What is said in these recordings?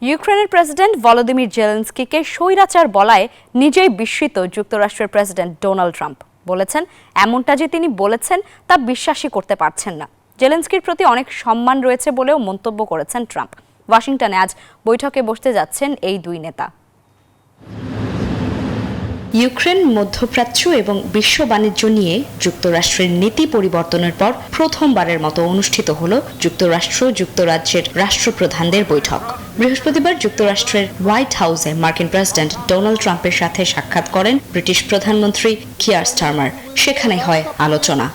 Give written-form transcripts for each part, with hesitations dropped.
ইউক্রেনের president Volodymyr জেলেনস্কিকে স্বৈরাচার বলায় নিজেই বিস্মিত যুক্তরাষ্ট্রের প্রেসিডেন্ট ডোনাল্ড ট্রাম্প। বলেছেন, এমনটা যে তিনি বলেছেন তা বিশ্বাসই করতে পারছেন না। জেলেনস্কির প্রতি অনেক সম্মান রয়েছে বলেও মন্তব্য করেছেন ট্রাম্প। ওয়াশিংটনে আজ বৈঠকে বসতে যাচ্ছেন এই দুই নেতা। ইউক্রেন, মধ্যপ্রাচ্য এবং বিশ্ব বাণিজ্য নিয়ে যুক্তরাষ্ট্রের নীতি পরিবর্তনের পর প্রথমবারের মতো অনুষ্ঠিত হল যুক্তরাষ্ট্র যুক্তরাজ্যের রাষ্ট্রপ্রধানদের বৈঠক। বৃহস্পতিবার যুক্তরাষ্ট্রের হোয়াইট হাউসে মার্কিন প্রেসিডেন্ট ডোনাল্ড ট্রাম্পের সাথে সাক্ষাৎ করেন ব্রিটিশ প্রধানমন্ত্রী কিয়ার স্টারমার। সেখানে হয় আলোচনা।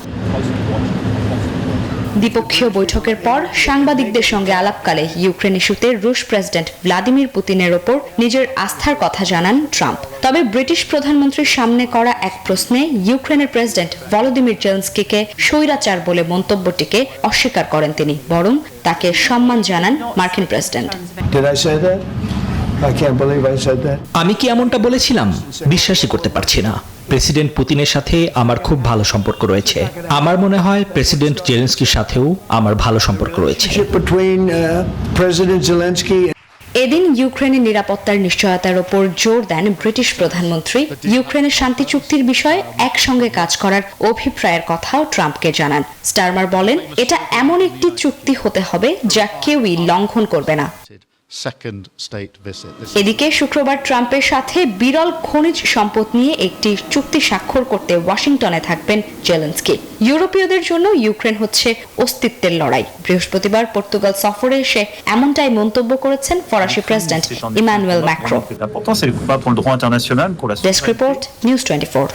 দ্বিপক্ষীয় বৈঠকের পর সাংবাদিকদের সঙ্গে আলাপকালে ইউক্রেন ইস্যুতে রুশ প্রেসিডেন্ট ভ্লাদিমির পুতিনের ওপর নিজের আস্থার কথা জানান ট্রাম্প। তবে ব্রিটিশ প্রধানমন্ত্রীর সামনে করা এক প্রশ্নে ইউক্রেনের প্রেসিডেন্ট ভলোদিমির জেলেনস্কিকে স্বৈরাচার বলে মন্তব্যটিকে অস্বীকার করেন তিনি, বরং তাকে সম্মান জানান মার্কিন প্রেসিডেন্ট। আমি কি এমনটা বলেছিলাম? বিশ্বাসই করতে পারছি না। প্রেসিডেন্ট পুতিনের সাথে আমার খুব ভালো সম্পর্ক রয়েছে। আমার মনে হয় প্রেসিডেন্ট জেলেনস্কির সাথেও আমার ভালো সম্পর্ক রয়েছে। এদিন ইউক্রেনের নিরাপত্তার নিশ্চয়তার ওপর জোর দেন ব্রিটিশ প্রধানমন্ত্রী। ইউক্রেনের শান্তি চুক্তির বিষয়ে একসঙ্গে কাজ করার অভিপ্রায়ের কথাও ট্রাম্পকে জানান। স্টারমার বলেন, এটা এমন একটি চুক্তি হতে হবে যা কেউই লঙ্ঘন করবে না। এদিকে শুক্রবার ট্রাম্পের সাথে বিরল খনিজ সম্পদ নিয়ে একটি চুক্তি স্বাক্ষর করতে ওয়াশিংটনে থাকবেন জেলেনস্কি। ইউরোপীয়দের জন্য ইউক্রেন হচ্ছে অস্তিত্বের লড়াই। বৃহস্পতিবার পর্তুগাল সফরে এসে এমনটাই মন্তব্য করেছেন ফরাসি president Emmanuel Macron. Desk report, news 24।